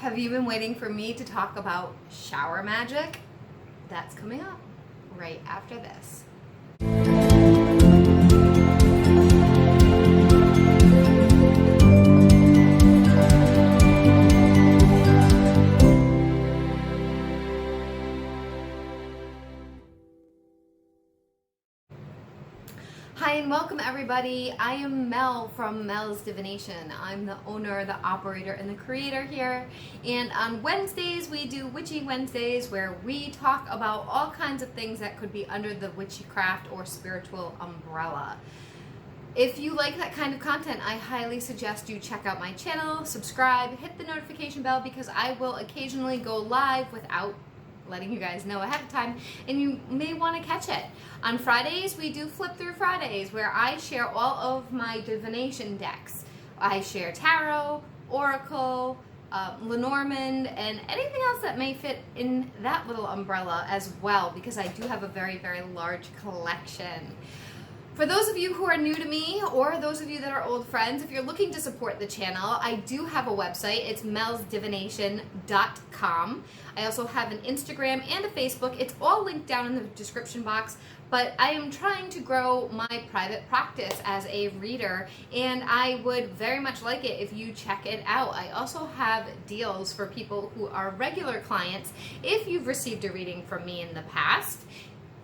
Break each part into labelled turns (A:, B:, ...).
A: Have you been waiting for me to talk about shower magic? That's coming up right after this. Hi and welcome everybody. I am Mel from Melsdivination. I'm the owner, the operator, and the creator here. And on Wednesdays we do Witchy Wednesdays where we talk about all kinds of things that could be under the witchcraft or spiritual umbrella. If you like that kind of content, I highly suggest you check out my channel, subscribe, hit the notification bell because I will occasionally go live without letting you guys know ahead of time, and you may want to catch it. On Fridays, we do Flip Through Fridays, where I share all of my divination decks. I share tarot, oracle, Lenormand, and anything else that may fit in that little umbrella as well, because I do have a very, very large collection. For those of you who are new to me, or those of you that are old friends, if you're looking to support the channel, I do have a website. It's melsdivination.com. I also have an Instagram and a Facebook. It's all linked down in the description box, but I am trying to grow my private practice as a reader, and I would very much like it if you check it out. I also have deals for people who are regular clients. If you've received a reading from me in the past,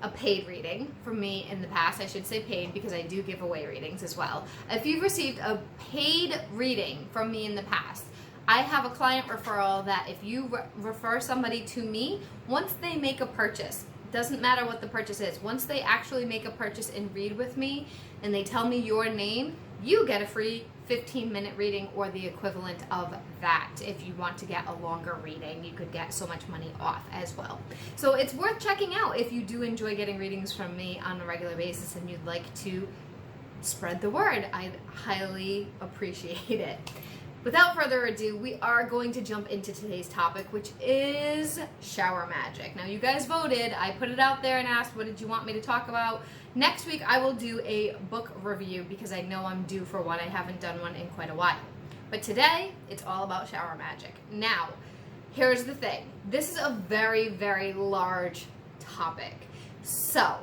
A: a paid reading from me in the past, I should say paid because I do give away readings as well. If you've received a paid reading from me in the past, I have a client referral that if you refer somebody to me, once they make a purchase, doesn't matter what the purchase is, once they actually make a purchase and read with me and they tell me your name, you get a free 15-minute reading or the equivalent of that. If you want to get a longer reading, you could get so much money off as well. So it's worth checking out if you do enjoy getting readings from me on a regular basis and you'd like to spread the word. I'd highly appreciate it. Without further ado, we are going to jump into today's topic, which is shower magic. Now, you guys voted. I put it out there and asked, what did you want me to talk about? Next week, I will do a book review because I know I'm due for one. I haven't done one in quite a while. But today, it's all about shower magic. Now, here's the thing. This is a very, very large topic. So,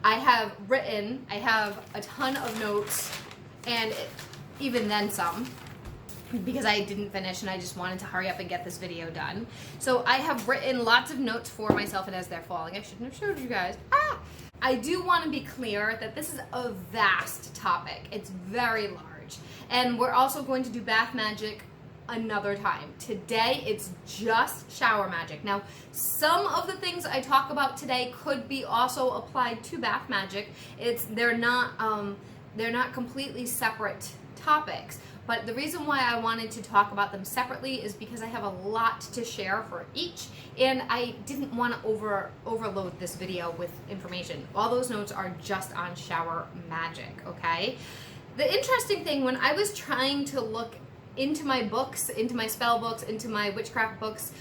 A: I have a ton of notes, and even then some, because I didn't finish and I just wanted to hurry up and get this video done. So I have written lots of notes for myself, and as they're falling, I shouldn't have showed you guys. I do want to be clear that this is a vast topic. It's very large. And we're also going to do bath magic another time. Today, it's just shower magic. Now, some of the things I talk about today could be also applied to bath magic. They're not completely separate topics. But the reason why I wanted to talk about them separately is because I have a lot to share for each, and I didn't want to overload this video with information. All those notes are just on shower magic, okay? The interesting thing, when I was trying to look into my books, into my spell books, into my witchcraft books,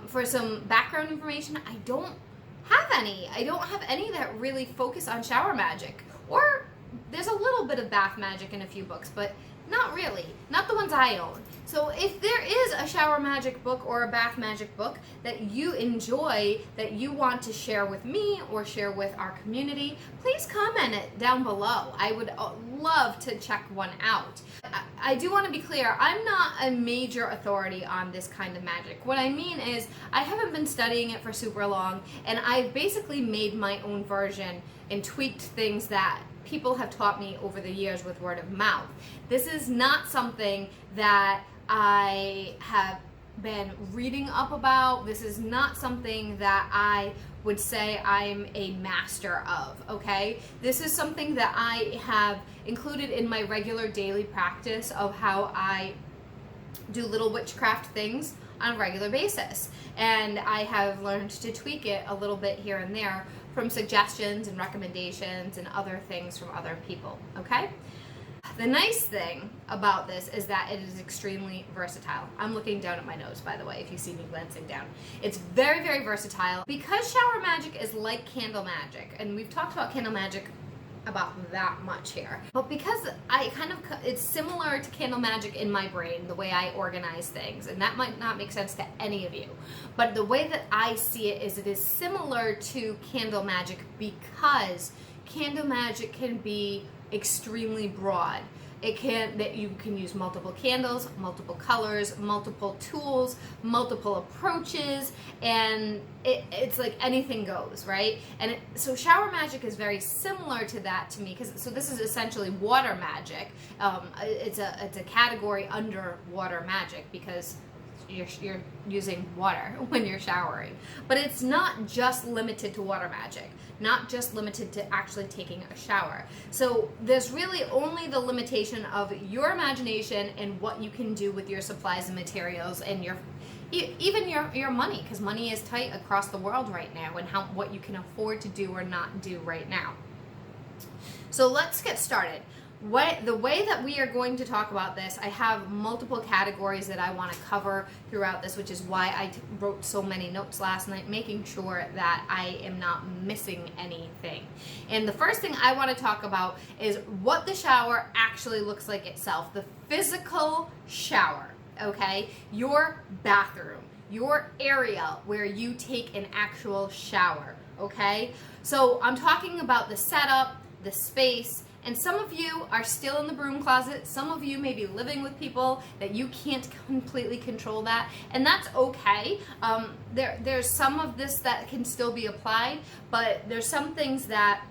A: for some background information, I don't have any. I don't have any that really focus on shower magic. Or there's a little bit of bath magic in a few books, but not really. Not the ones I own. So if there is a shower magic book or a bath magic book that you enjoy, that you want to share with me or share with our community, please comment it down below. I would love to check one out. I do want to be clear, I'm not a major authority on this kind of magic. What I mean is, I haven't been studying it for super long, and I've basically made my own version and tweaked things that people have taught me over the years with word of mouth. This is not something that I have been reading up about. This is not something that I would say I'm a master of, okay? This is something that I have included in my regular daily practice of how I do little witchcraft things on a regular basis. And I have learned to tweak it a little bit here and there from suggestions and recommendations and other things from other people, okay? The nice thing about this is that it is extremely versatile. I'm looking down at my nose, by the way, if you see me glancing down. It's very, very versatile. Because shower magic is like candle magic, and we've talked about candle magic about that much here. But because it's similar to candle magic in my brain, the way I organize things, and that might not make sense to any of you, but the way that I see it is similar to candle magic because candle magic can be extremely broad. That you can use multiple candles, multiple colors, multiple tools, multiple approaches, and it's like anything goes, right? And so shower magic is very similar to that to me, so this is essentially water magic. It's a category under water magic because you're using water when you're showering. But it's not just limited to water magic, not just limited to actually taking a shower. So there's really only the limitation of your imagination and what you can do with your supplies and materials and even your money, because money is tight across the world right now, and what you can afford to do or not do right now. So let's get started. The way that we are going to talk about this, I have multiple categories that I want to cover throughout this, which is why I wrote so many notes last night, making sure that I am not missing anything. And the first thing I want to talk about is what the shower actually looks like itself, the physical shower, okay? Your bathroom, your area where you take an actual shower, okay? So I'm talking about the setup, the space. And some of you are still in the broom closet. Some of you may be living with people that you can't completely control that. And that's okay. There's some of this that can still be applied, but there's some things that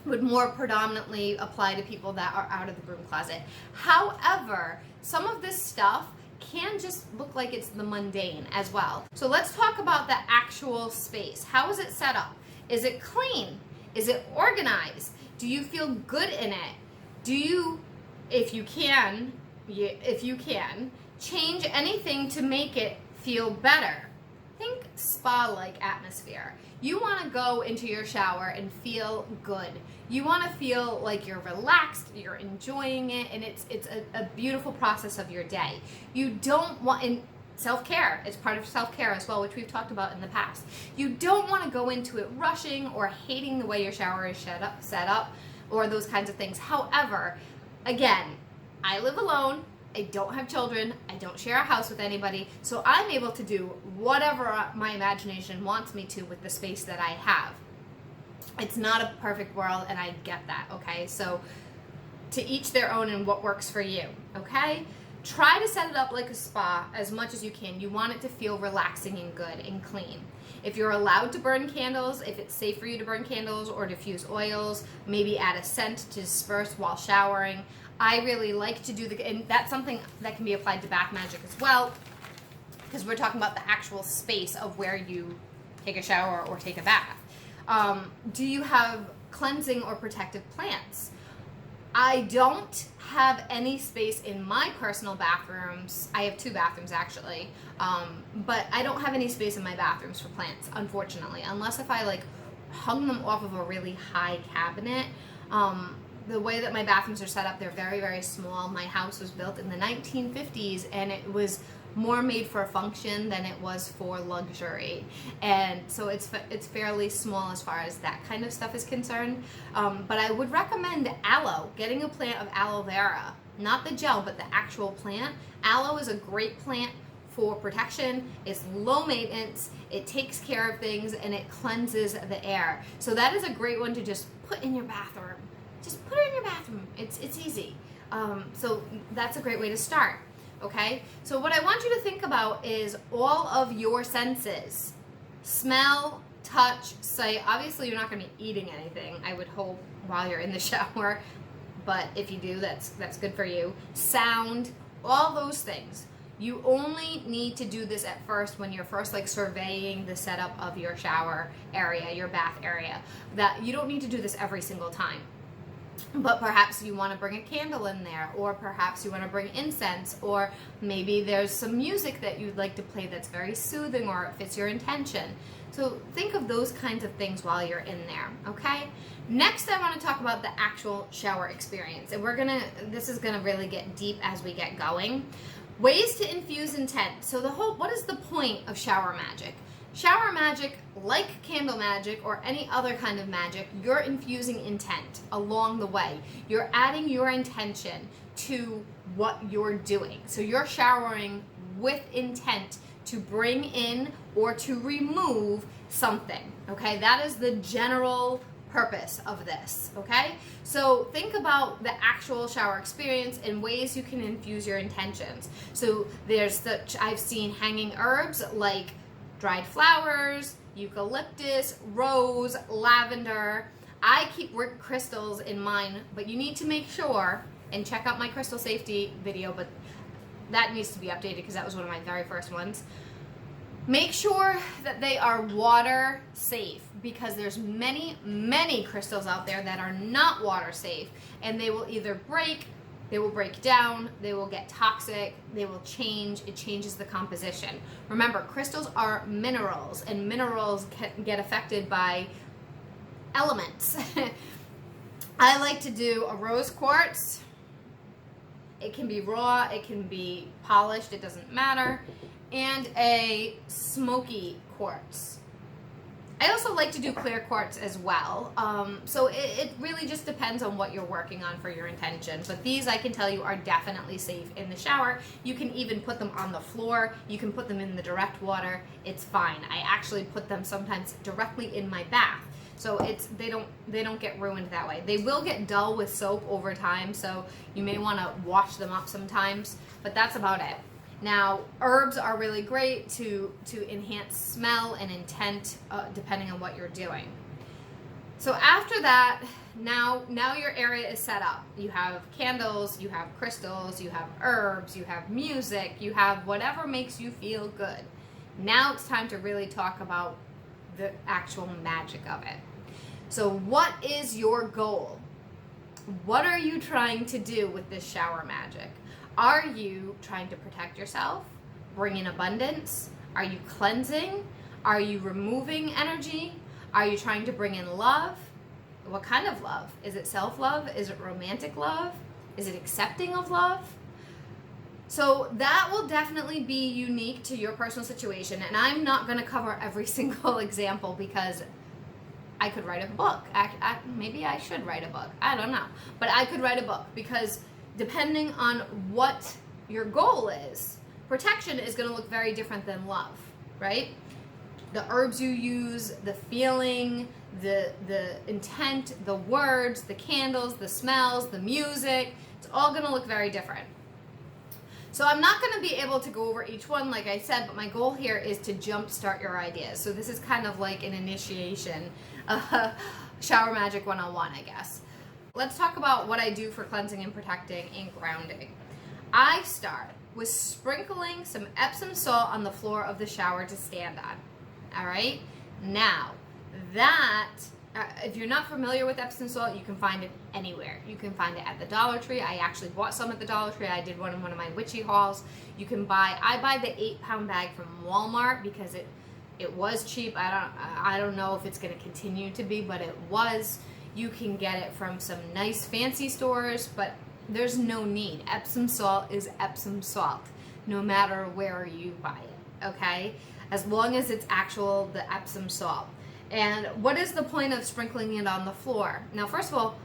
A: would more predominantly apply to people that are out of the broom closet. However, some of this stuff can just look like it's the mundane as well. So let's talk about the actual space. How is it set up? Is it clean? Is it organized? Do you feel good in it? Do you, if you can, change anything to make it feel better? Think spa-like atmosphere. You want to go into your shower and feel good. You want to feel like you're relaxed, you're enjoying it, and it's a beautiful process of your day. You don't want, and self-care is part of self-care as well, which we've talked about in the past. You don't want to go into it rushing or hating the way your shower is set up, or those kinds of things. However, again, I live alone, I don't have children, I don't share a house with anybody, so I'm able to do whatever my imagination wants me to with the space that I have. It's not a perfect world, and I get that, okay? So to each their own and what works for you, okay? Try to set it up like a spa as much as you can. You want it to feel relaxing and good and clean. If you're allowed to burn candles, if it's safe for you to burn candles or diffuse oils, maybe add a scent to disperse while showering. I really like to do and that's something that can be applied to bath magic as well, because we're talking about the actual space of where you take a shower or take a bath. Do you have cleansing or protective plants? I don't have any space in my personal bathrooms. I have 2 bathrooms actually, but I don't have any space in my bathrooms for plants, unfortunately, unless if I like hung them off of a really high cabinet. The way that my bathrooms are set up, they're very, very small. My house was built in the 1950s, and it was more made for function than it was for luxury, and so it's fairly small as far as that kind of stuff is concerned. But I would recommend aloe, getting a plant of aloe vera, not the gel but the actual plant. Aloe is a great plant for protection. It's low maintenance, it takes care of things, and it cleanses the air. So that is a great one to just put in your bathroom. Just put it in your bathroom. It's easy. So that's a great way to start. Okay, so what I want you to think about is all of your senses. Smell, touch, sight. Obviously you're not going to be eating anything, I would hope, while you're in the shower, but if you do, that's good for you. Sound, all those things. You only need to do this at first when you're first like surveying the setup of your shower area, your bath area. That you don't need to do this every single time. But perhaps you want to bring a candle in there, or perhaps you want to bring incense, or maybe there's some music that you'd like to play that's very soothing or it fits your intention. So think of those kinds of things while you're in there, okay? Next, I want to talk about the actual shower experience, and this is gonna really get deep as we get going. Ways to infuse intent. So what is the point of shower magic? Shower magic, like candle magic or any other kind of magic, you're infusing intent along the way. You're adding your intention to what you're doing. So you're showering with intent to bring in or to remove something, okay? That is the general purpose of this, okay? So think about the actual shower experience and ways you can infuse your intentions. So I've seen hanging herbs like dried flowers, eucalyptus, rose, lavender. I keep crystals in mine, but you need to make sure and check out my crystal safety video, but that needs to be updated because that was one of my very first ones. Make sure that they are water safe because there's many crystals out there that are not water safe, and they will either break, they will break down, they will get toxic, they will change, it changes the composition. Remember, crystals are minerals, and minerals can get affected by elements. I like to do a rose quartz. It can be raw, it can be polished, it doesn't matter, and a smoky quartz. I also like to do clear quartz as well. So it really just depends on what you're working on for your intention. But these, I can tell you, are definitely safe in the shower. You can even put them on the floor. You can put them in the direct water. It's fine. I actually put them sometimes directly in my bath. So they don't get ruined that way. They will get dull with soap over time, so you may want to wash them up sometimes, but that's about it. Now, herbs are really great to enhance smell and intent depending on what you're doing. So after that, now your area is set up. You have candles, you have crystals, you have herbs, you have music, you have whatever makes you feel good. Now it's time to really talk about the actual magic of it. So what is your goal? What are you trying to do with this shower magic? Are you trying to protect yourself, bring in abundance? Are you cleansing? Are you removing energy? Are you trying to bring in love? What kind of love? Is it self-love? Is it romantic love? Is it accepting of love? So that will definitely be unique to your personal situation, and I'm not going to cover every single example because I could write a book. Maybe I should write a book. I don't know. But I could write a book because depending on what your goal is, protection is going to look very different than love, right? The herbs you use, the feeling, the intent, the words, the candles, the smells, the music, it's all going to look very different. So I'm not going to be able to go over each one, like I said, but my goal here is to jumpstart your ideas. So this is kind of like an initiation, Shower Magic 101, I guess. Let's talk about what I do for cleansing and protecting and grounding. I start with sprinkling some Epsom salt on the floor of the shower to stand on. All right? Now, if you're not familiar with Epsom salt, you can find it anywhere. You can find it at the Dollar Tree. I actually bought some at the Dollar Tree. I did one in one of my witchy hauls. I buy the 8-pound bag from Walmart because it was cheap. I don't know if it's going to continue to be, but it was. You can get it from some nice fancy stores, but there's no need. Epsom salt is Epsom salt, no matter where you buy it, okay? As long as it's the Epsom salt. And what is the point of sprinkling it on the floor? Now, first of all,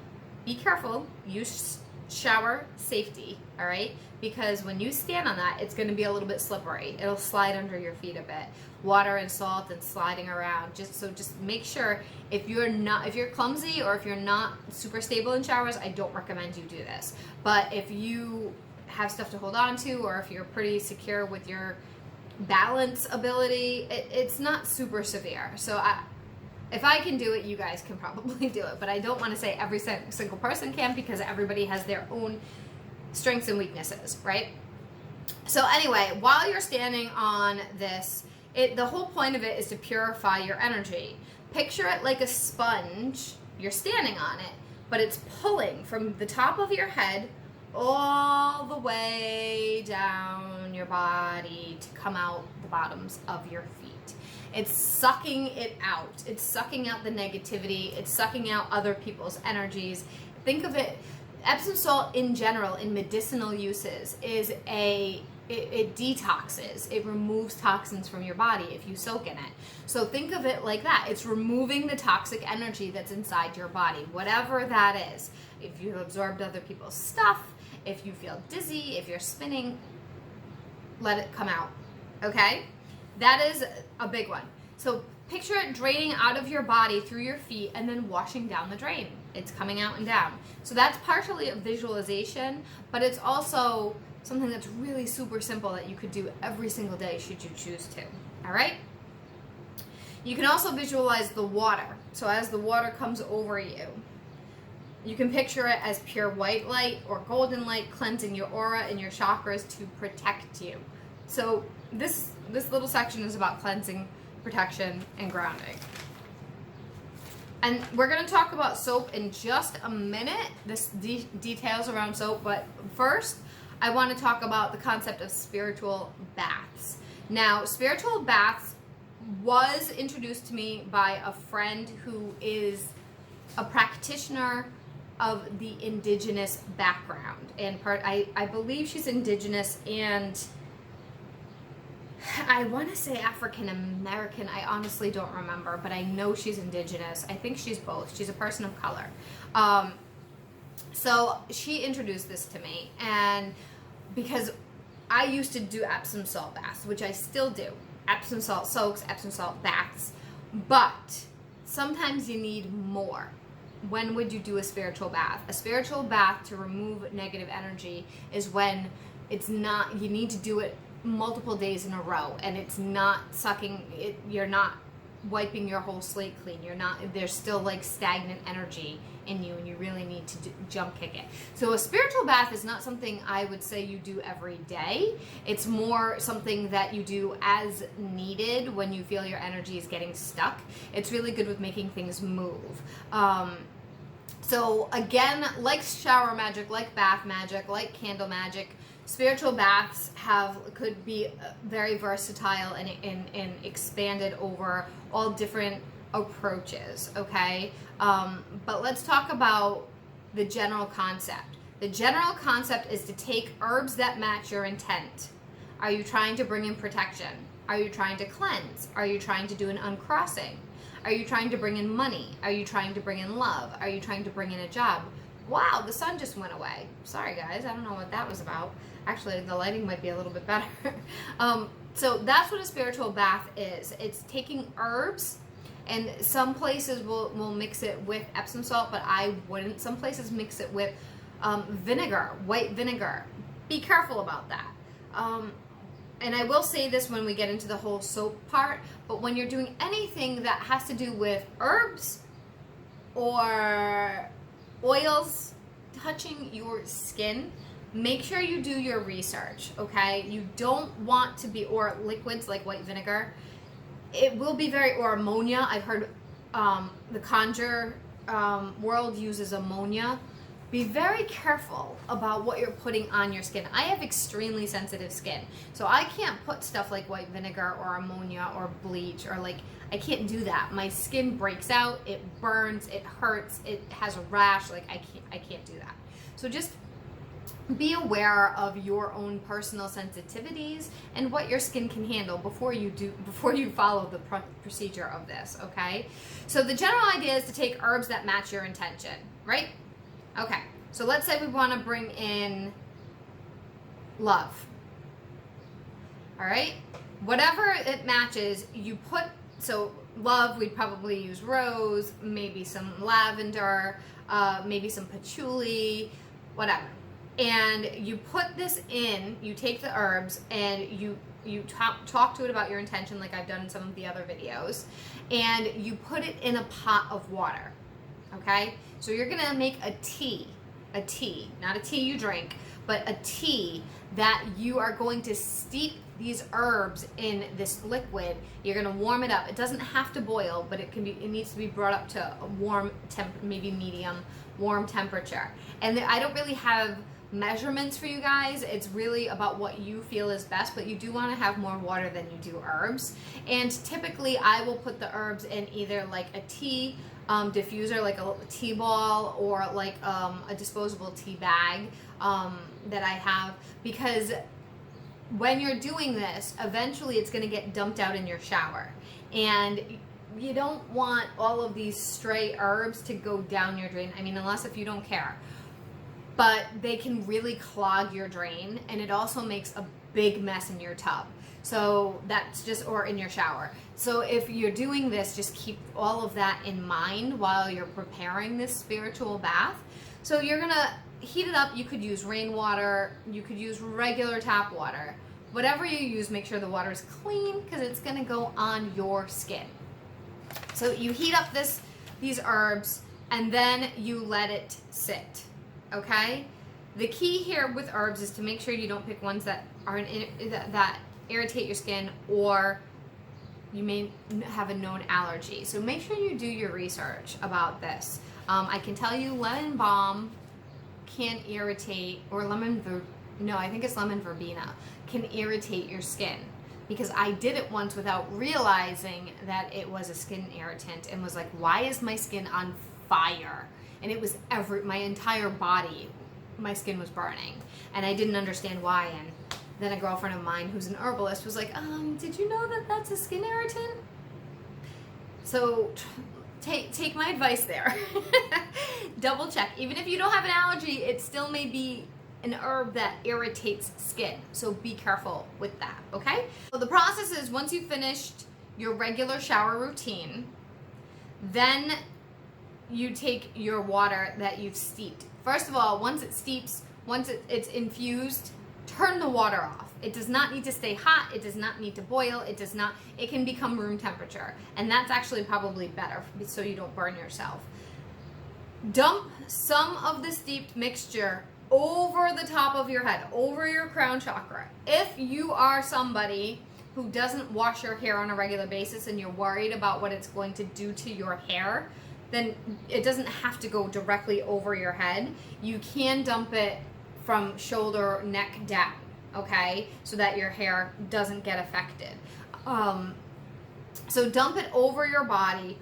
A: be careful. Use shower safety, all right? Because when you stand on that, it's going to be a little bit slippery. It'll slide under your feet a bit. Water and salt and sliding around. Just make sure if you're clumsy or if you're not super stable in showers, I don't recommend you do this. But if you have stuff to hold on to, or if you're pretty secure with your balance ability, it's not super severe. So if I can do it, you guys can probably do it. But I don't want to say every single person can, because everybody has their own strengths and weaknesses, right? So anyway, while you're standing on this, the whole point of it is to purify your energy. Picture it like a sponge. You're standing on it, but it's pulling from the top of your head all the way down your body to come out the bottoms of your feet. It's sucking it out. It's sucking out the negativity. It's sucking out other people's energies. Think of it, Epsom salt in general, in medicinal uses, is a it detoxes. It removes toxins from your body if you soak in it. So think of it like that. It's removing the toxic energy that's inside your body, whatever that is. If you've absorbed other people's stuff, if you feel dizzy, if you're spinning, let it come out, okay? That is a big one. So picture it draining out of your body through your feet and then washing down the drain. It's coming out and down. So that's partially a visualization, but it's also something that's really super simple that you could do every single day should you choose to, all right? You can also visualize the water. So as the water comes over you, you can picture it as pure white light or golden light cleansing your aura and your chakras to protect you. So this little section is about cleansing, protection, and grounding. And we're going to talk about soap in just a minute, details around soap, but first I want to talk about the concept of spiritual baths. Now, spiritual baths was introduced to me by a friend who is a practitioner of the indigenous background. And I believe she's indigenous and I want to say African American. I honestly don't remember, but I know she's indigenous. I think she's both. She's a person of color. So she introduced this to me, and because I used to do Epsom salt baths, which I still do. Epsom salt soaks, Epsom salt baths, but sometimes you need more. When would you do a spiritual bath? A spiritual bath to remove negative energy is when it's not, you need to do it multiple days in a row and it's not sucking it, you're not wiping your whole slate clean, there's still like stagnant energy in you and you really need to jump kick it. So a spiritual bath is not something I would say you do every day. It's more something that you do as needed when you feel your energy is getting stuck. It's really good with making things move. So again, like shower magic, like bath magic, like candle magic, spiritual baths could be very versatile and expanded over all different approaches, okay? But let's talk about the general concept. The general concept is to take herbs that match your intent. Are you trying to bring in protection? Are you trying to cleanse? Are you trying to do an uncrossing? Are you trying to bring in money? Are you trying to bring in love? Are you trying to bring in a job? Wow, the sun just went away. Sorry guys, I don't know what that was about. Actually, the lighting might be a little bit better. So that's what a spiritual bath is. It's taking herbs, and some places will mix it with Epsom salt, but I wouldn't. Some places mix it with vinegar, white vinegar. Be careful about that. And I will say this when we get into the whole soap part, but when you're doing anything that has to do with herbs or oils touching your skin, make sure you do your research, okay? You don't want to be, or liquids like white vinegar. It will be or ammonia. I've heard the conjure world uses ammonia. Be very careful about what you're putting on your skin. I have extremely sensitive skin, so I can't put stuff like white vinegar or ammonia or bleach or I can't do that. My skin breaks out, it burns, it hurts, it has a rash, I can't do that. So just be aware of your own personal sensitivities and what your skin can handle before you follow the procedure of this, okay? So the general idea is to take herbs that match your intention, right? Okay, so let's say we want to bring in love. All right, whatever it matches, you put, so love, we'd probably use rose, maybe some lavender, maybe some patchouli, whatever. And you put this in, you take the herbs and you talk to it about your intention like I've done in some of the other videos, and you put it in a pot of water, okay? So you're gonna make a tea, not a tea you drink, but a tea that you are going to steep these herbs in this liquid. You're gonna warm it up. It doesn't have to boil, but it needs to be brought up to a warm maybe medium warm temperature. And I don't really have measurements for you guys. It's really about what you feel is best, but you do want to have more water than you do herbs. And typically I will put the herbs in either like a tea diffuser, like a tea ball, or like a disposable tea bag that I have, because when you're doing this, eventually it's going to get dumped out in your shower. And you don't want all of these stray herbs to go down your drain. I mean, unless if you don't care. But they can really clog your drain, and it also makes a big mess in your tub. So that's just, or in your shower. So if you're doing this, just keep all of that in mind while you're preparing this spiritual bath. So you're gonna heat it up. You could use rainwater, you could use regular tap water. Whatever you use, make sure the water is clean, because it's gonna go on your skin. So you heat up these herbs, and then you let it sit, okay? The key here with herbs is to make sure you don't pick ones that that irritate your skin, or you may have a known allergy. So make sure you do your research about this. I can tell you lemon balm can irritate, or I think it's lemon verbena, can irritate your skin. Because I did it once without realizing that it was a skin irritant, and was like, why is my skin on fire? And it was my entire body, my skin was burning. And I didn't understand why. And then a girlfriend of mine who's an herbalist was like, did you know that that's a skin irritant? So take my advice there. Double check. Even if you don't have an allergy, it still may be an herb that irritates skin. So be careful with that, okay? So the process is, once you've finished your regular shower routine, then you take your water that you've steeped. First of all, once it steeps, once it's infused, turn the water off. It does not need to stay hot. It does not need to boil. It can become room temperature. And that's actually probably better, so you don't burn yourself. Dump some of the steeped mixture over the top of your head, over your crown chakra. If you are somebody who doesn't wash your hair on a regular basis and you're worried about what it's going to do to your hair, then it doesn't have to go directly over your head. You can dump it from shoulder, neck down, okay? So that your hair doesn't get affected. So dump it over your body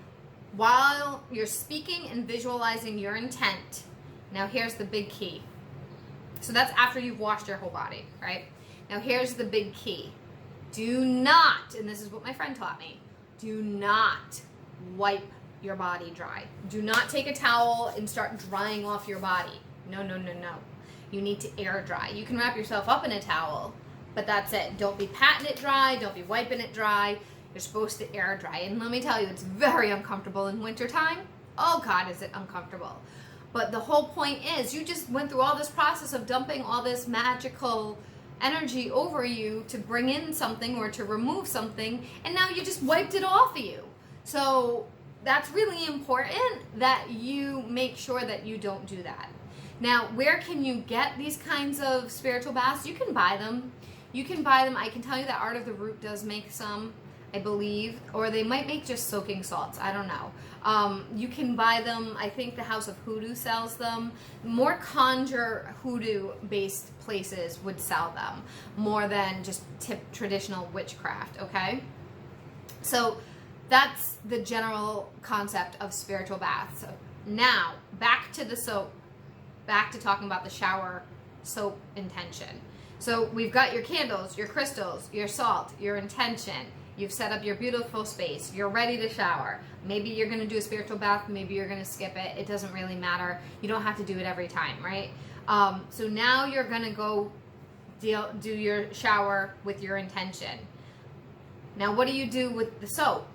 A: while you're speaking and visualizing your intent. Now here's the big key. So that's after you've washed your whole body, right? Now here's the big key. Do not, and this is what my friend taught me, do not wipe your body dry. Do not take a towel and start drying off your body. No, no, no, no. You need to air dry. You can wrap yourself up in a towel, but that's it. Don't be patting it dry. Don't be wiping it dry. You're supposed to air dry. And let me tell you, it's very uncomfortable in wintertime. Oh God, is it uncomfortable. But the whole point is, you just went through all this process of dumping all this magical energy over you to bring in something or to remove something, and now you just wiped it off of you. So that's really important that you make sure that you don't do that. Now, where can you get these kinds of spiritual baths? You can buy them. You can buy them. I can tell you that Art of the Root does make some, I believe, or they might make just soaking salts. I don't know. You can buy them. I think the House of Hoodoo sells them. More conjure hoodoo-based places would sell them more than just traditional witchcraft, okay? So that's the general concept of spiritual baths. So now, back to the soap. Back to talking about the shower soap intention. So we've got your candles, your crystals, your salt, your intention. You've set up your beautiful space. You're ready to shower. Maybe you're going to do a spiritual bath. Maybe you're going to skip it. It doesn't really matter. You don't have to do it every time, right? So now you're going to go do your shower with your intention. Now, what do you do with the soap?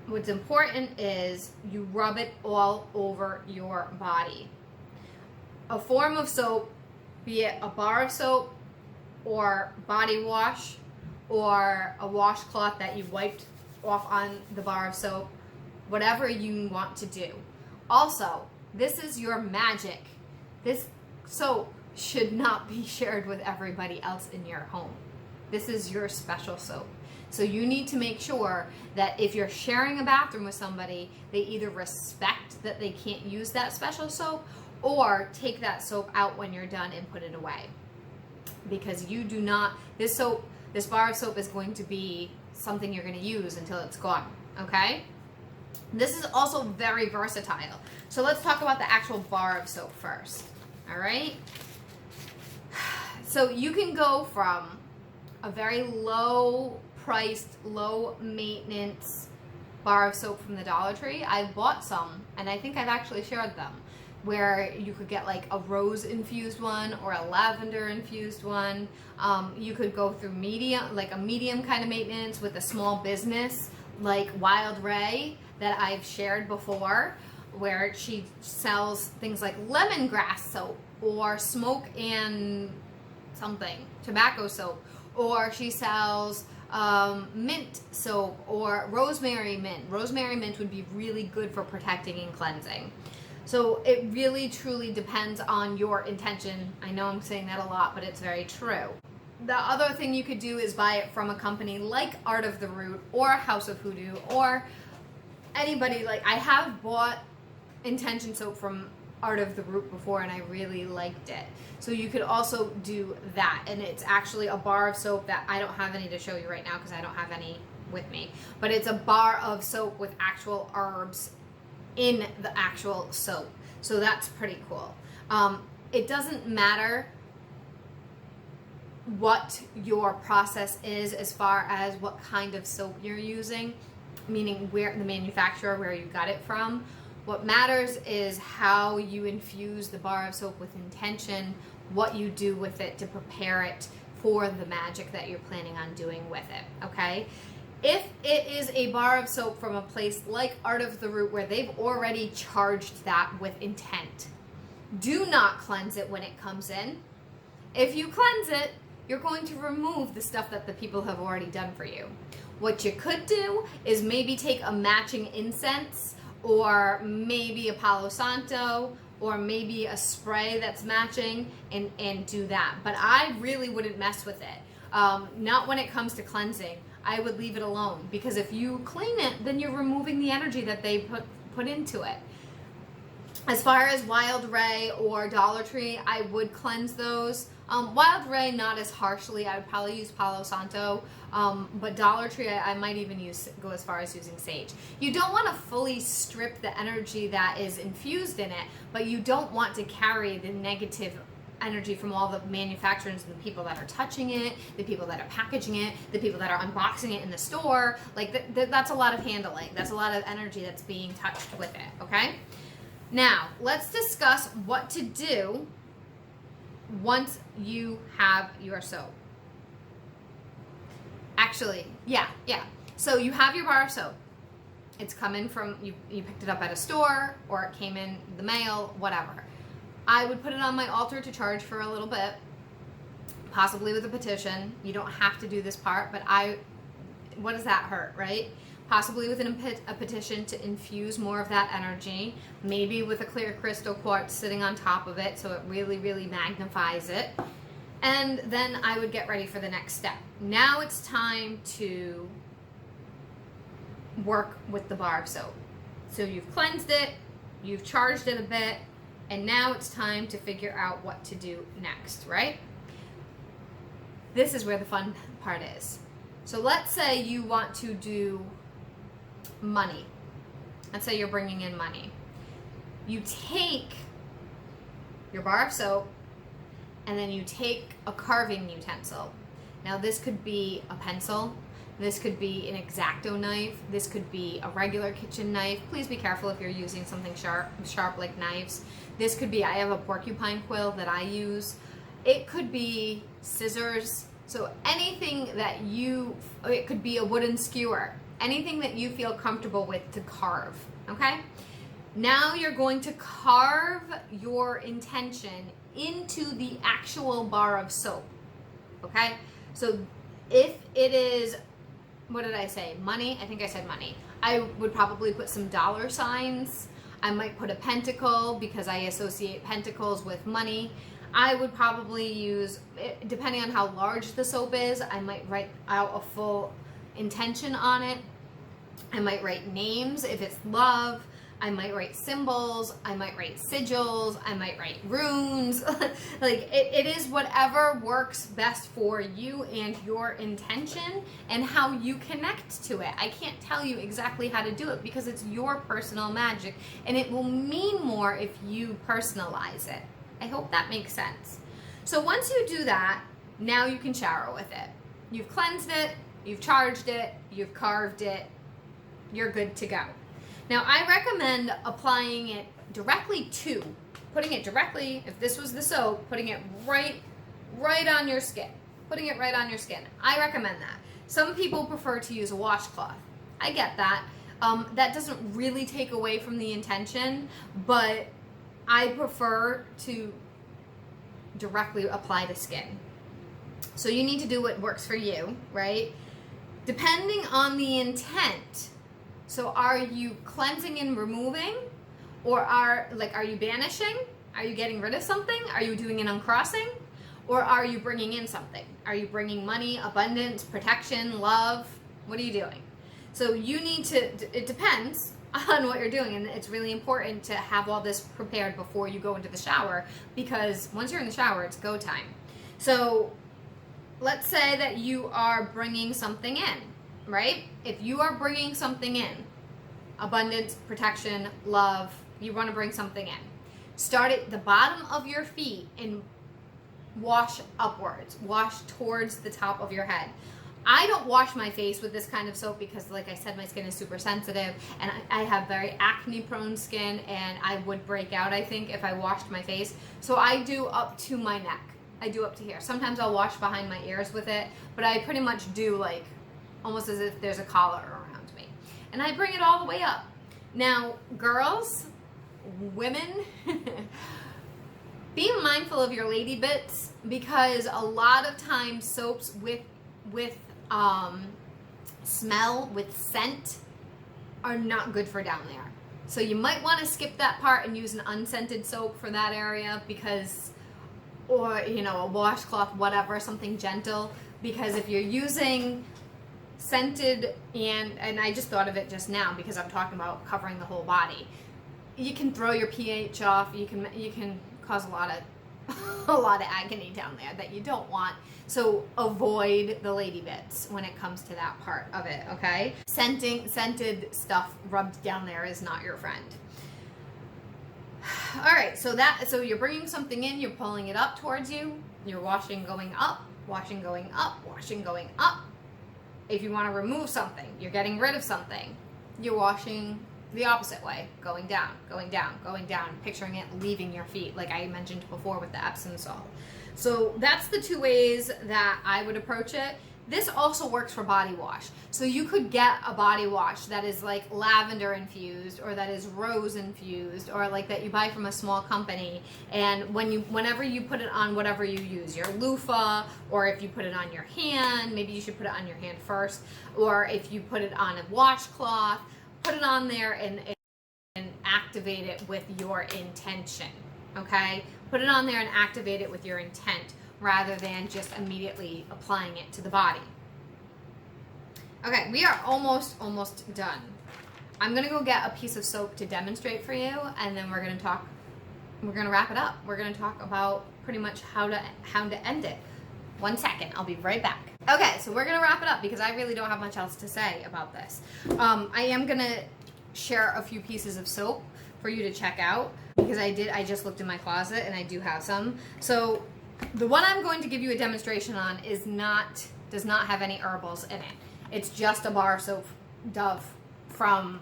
A: What's important is you rub it all over your body. A form of soap, be it a bar of soap or body wash or a washcloth that you wiped off on the bar of soap, whatever you want to do. Also, this is your magic. This soap should not be shared with everybody else in your home. This is your special soap. So you need to make sure that if you're sharing a bathroom with somebody, they either respect that they can't use that special soap, or take that soap out when you're done and put it away. Because you do not, this bar of soap is going to be something you're going to use until it's gone, okay? This is also very versatile. So let's talk about the actual bar of soap first, all right? So you can go from a very low priced, low maintenance bar of soap from the Dollar Tree. I bought some, and I think I've actually shared them, where you could get like a rose infused one or a lavender infused one. You could go through like a medium kind of maintenance with a small business like Wild Ray that I've shared before, where she sells things like lemongrass soap or smoke and something, tobacco soap, or she sells mint soap or rosemary mint. Rosemary mint would be really good for protecting and cleansing. So it really truly depends on your intention. I know I'm saying that a lot, but it's very true. The other thing you could do is buy it from a company like Art of the Root or House of Hoodoo or anybody. Like, I have bought intention soap from Art of the Root before, and I really liked it. So you could also do that, and it's actually a bar of soap that I don't have any to show you right now because I don't have any with me, but it's a bar of soap with actual herbs in the actual soap. So that's pretty cool. It doesn't matter what your process is as far as what kind of soap you're using, meaning where the manufacturer, where you got it from. What matters is how you infuse the bar of soap with intention, what you do with it to prepare it for the magic that you're planning on doing with it, okay? If it is a bar of soap from a place like Art of the Root where they've already charged that with intent, do not cleanse it when it comes in. If you cleanse it, you're going to remove the stuff that the people have already done for you. What you could do is maybe take a matching incense, or maybe a Palo Santo, or maybe a spray that's matching, and do that. But I really wouldn't mess with it. Not when it comes to cleansing. I would leave it alone, because if you clean it, then you're removing the energy that they put into it. As far as Wild Ray or Dollar Tree, I would cleanse those. Wild Ray, not as harshly. I would probably use Palo Santo, but Dollar Tree, I might even go as far as using sage. You don't want to fully strip the energy that is infused in it, but you don't want to carry the negative energy from all the manufacturers and the people that are touching it, the people that are packaging it, the people that are unboxing it in the store. Like, that's a lot of handling. That's a lot of energy that's being touched with it, okay? Now, let's discuss what to do once you have your soap. Actually, yeah. So you have your bar of soap. It's coming from, you picked it up at a store, or it came in the mail, whatever. I would put it on my altar to charge for a little bit, possibly with a petition. You don't have to do this part, but what does that hurt, right? Possibly with a petition to infuse more of that energy, maybe with a clear crystal quartz sitting on top of it so it really, really magnifies it. And then I would get ready for the next step. Now it's time to work with the bar of soap. So you've cleansed it, you've charged it a bit, and now it's time to figure out what to do next, right? This is where the fun part is. So let's say you want to do money. Let's say you're bringing in money. You take your bar of soap, and then you take a carving utensil. Now this could be a pencil, this could be an X-Acto knife, this could be a regular kitchen knife. Please be careful if you're using something sharp like knives. This could be, I have a porcupine quill that I use. It could be scissors. So anything that it could be a wooden skewer. Anything that you feel comfortable with to carve, okay? Now you're going to carve your intention into the actual bar of soap, okay? So if it is, what did I say, money? I think I said money. I would probably put some dollar signs. I might put a pentacle because I associate pentacles with money. I would probably use, depending on how large the soap is, I might write out a full intention on it. I might write names if it's love. I might write symbols. I might write sigils. I might write runes. Like, it is whatever works best for you and your intention and how you connect to it. I can't tell you exactly how to do it because it's your personal magic, and it will mean more if you personalize it. I hope that makes sense. So once you do that, now you can shower with it. You've cleansed it, you've charged it, you've carved it, you're good to go. Now I recommend applying it directly to, putting it directly, if this was the soap, putting it right on your skin. Putting it right on your skin. I recommend that. Some people prefer to use a washcloth. I get that. That doesn't really take away from the intention, but I prefer to directly apply to skin. So you need to do what works for you, right? Depending on the intent. So are you cleansing and removing? Or are you banishing? Are you getting rid of something? Are you doing an uncrossing? Or are you bringing in something? Are you bringing money, abundance, protection, love? What are you doing? So you need to, it depends on what you're doing, and it's really important to have all this prepared before you go into the shower, because once you're in the shower, it's go time. So let's say that you are bringing something in, right? If you are bringing something in, abundance, protection, love, you want to bring something in. Start at the bottom of your feet and wash upwards, wash towards the top of your head. I don't wash my face with this kind of soap because, like I said, my skin is super sensitive, and I have very acne prone skin, and I would break out, I think, if I washed my face. So I do up to my neck. I do up to here. Sometimes I'll wash behind my ears with it, but I pretty much do like almost as if there's a collar around me. And I bring it all the way up. Now, girls, women, be mindful of your lady bits, because a lot of times soaps with smell, with scent, are not good for down there. So you might want to skip that part and use an unscented soap for that area, because, or a washcloth, whatever, something gentle, because if you're using scented, and I just thought of it just now because I'm talking about covering the whole body, you can throw your pH off, you can cause a lot of agony down there that you don't want. So avoid the lady bits when it comes to that part of it, okay? Scented stuff rubbed down there is not your friend. All right, so you're bringing something in, you're pulling it up towards you, you're washing going up, washing going up, washing going up. If you want to remove something, you're getting rid of something, you're washing the opposite way, going down, going down, going down, picturing it leaving your feet, like I mentioned before with the Epsom salt. So that's the two ways that I would approach it. This also works for body wash. So you could get a body wash that is like lavender infused, or that is rose infused, or like that you buy from a small company, and whenever you put it on whatever you use, your loofah, or if you put it on your hand, maybe you should put it on your hand first, or if you put it on a washcloth, put it on there and activate it with your intention, okay? Put it on there and activate it with your intent, rather than just immediately applying it to the body. Okay, we are almost done. I'm gonna go get a piece of soap to demonstrate for you, and then we're gonna wrap it up. We're gonna talk about pretty much how to end it. 1 second, I'll be right back. Okay, so we're gonna wrap it up because I really don't have much else to say about this. I am gonna share a few pieces of soap for you to check out, because I just looked in my closet and I do have some. So the one I'm going to give you a demonstration on does not have any herbals in it. It's just a bar soap Dove from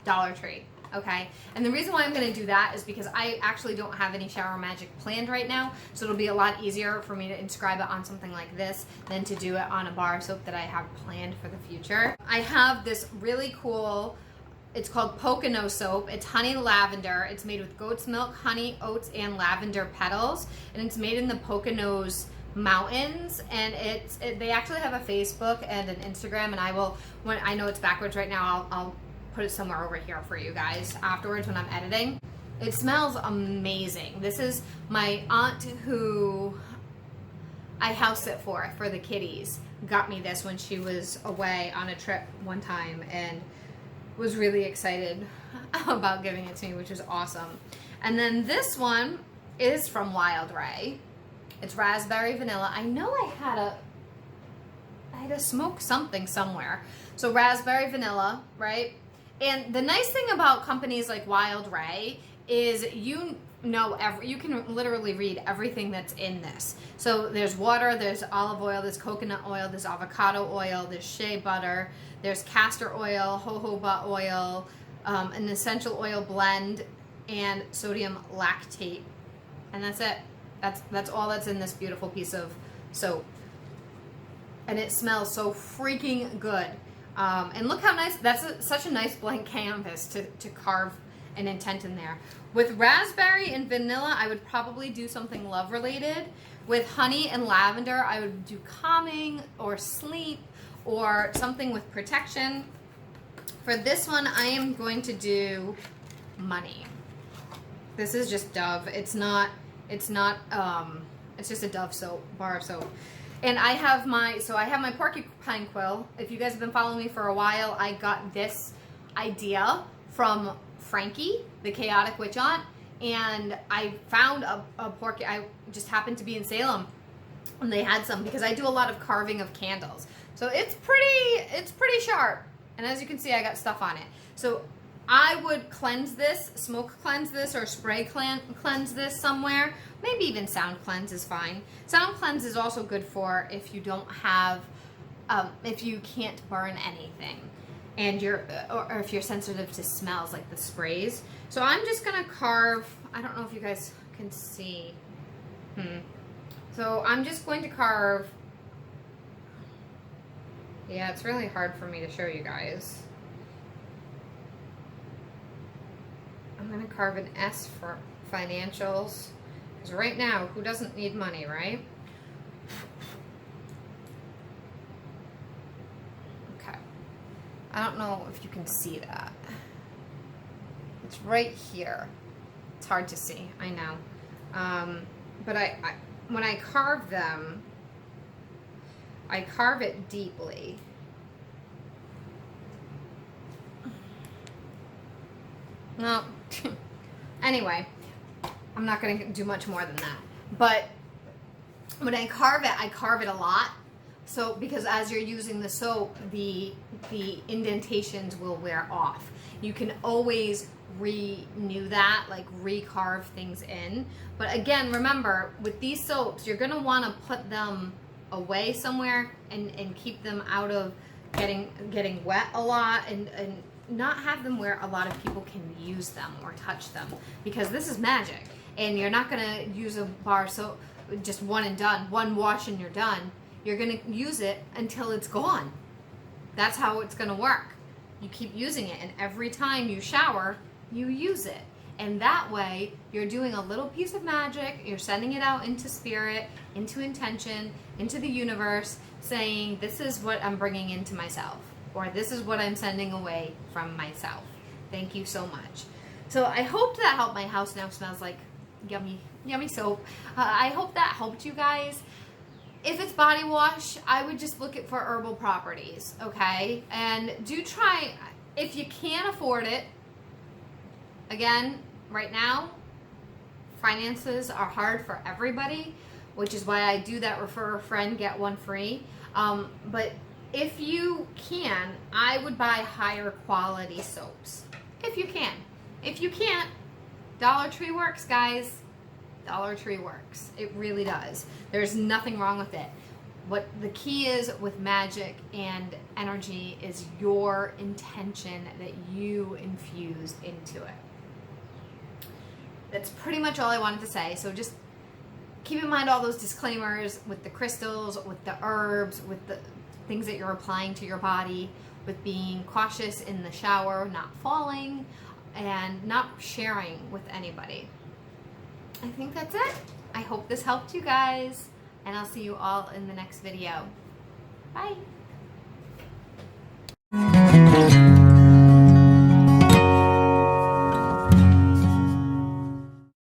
A: Dollar Tree, okay? And the reason why I'm going to do that is because I actually don't have any shower magic planned right now, so it'll be a lot easier for me to inscribe it on something like this than to do it on a bar soap that I have planned for the future. I have this really cool, it's called Pocono soap. It's honey lavender. It's made with goat's milk, honey, oats, and lavender petals. And it's made in the Poconos mountains. And they actually have a Facebook and an Instagram. And I know it's backwards right now, I'll put it somewhere over here for you guys afterwards when I'm editing. It smells amazing. This is my aunt, who I house sit for the kitties, got me this when she was away on a trip one time, and was really excited about giving it to me, which was awesome. And then this one is from Wild Ray. It's raspberry vanilla. I know I had to smoke something somewhere. So raspberry vanilla, right? And the nice thing about companies like Wild Ray is know you can literally read everything that's in this. So there's water, there's olive oil, there's coconut oil, there's avocado oil, there's shea butter, there's castor oil, jojoba oil, an essential oil blend, and sodium lactate. And that's it. That's all that's in this beautiful piece of soap. And it smells so freaking good. And look how nice, that's such a nice blank canvas to carve an intent in there. With raspberry and vanilla, I would probably do something love related. With honey and lavender, I would do calming or sleep or something with protection. For this one, I am going to do money. This is just Dove. It's just a Dove soap, bar of soap. And I have my porcupine quill. If you guys have been following me for a while, I got this idea from Frankie, the Chaotic Witch Aunt, and I found a I just happened to be in Salem, and they had some because I do a lot of carving of candles. So it's pretty sharp, and as you can see, I got stuff on it. So I would cleanse this, smoke cleanse this, or spray cleanse this somewhere. Maybe even sound cleanse is fine. Sound cleanse is also good for if you don't have, if you can't burn anything, and or if you're sensitive to smells like the sprays. So I'm just gonna carve. I don't know if you guys can see. So I'm just going to carve. Yeah, it's really hard for me to show you guys. I'm going to carve an S for financials, because right now, who doesn't need money, right? Okay. I don't know if you can see that. It's right here. It's hard to see, I know. But when I carve them, I carve it deeply. Well, anyway, I'm not going to do much more than that. But when I carve it a lot. So, because as you're using the soap, the indentations will wear off. You can always renew that, like recarve things in. But again, remember, with these soaps, you're going to want to put them away somewhere and keep them out of getting wet a lot, and not have them where a lot of people can use them or touch them, because this is magic, and you're not going to use a bar soap just one and done, one wash and you're done. You're going to use it until it's gone. That's how it's going to work. You keep using it, and every time you shower, you use it. And that way, you're doing a little piece of magic, you're sending it out into spirit, into intention, into the universe, saying, this is what I'm bringing into myself, or this is what I'm sending away from myself. Thank you so much. So I hope that helped. My house now smells like yummy, yummy soap. I hope that helped you guys. If it's body wash, I would just look for herbal properties, okay? And do try, if you can't afford it, again, right now, finances are hard for everybody, which is why I do that refer a friend, get one free. But if you can, I would buy higher quality soaps. If you can. If you can't, Dollar Tree works, guys. Dollar Tree works. It really does. There's nothing wrong with it. What the key is with magic and energy is your intention that you infuse into it. That's pretty much all I wanted to say. So just keep in mind all those disclaimers with the crystals, with the herbs, with the things that you're applying to your body, with being cautious in the shower, not falling, and not sharing with anybody. I think that's it. I hope this helped you guys, and I'll see you all in the next video. Bye.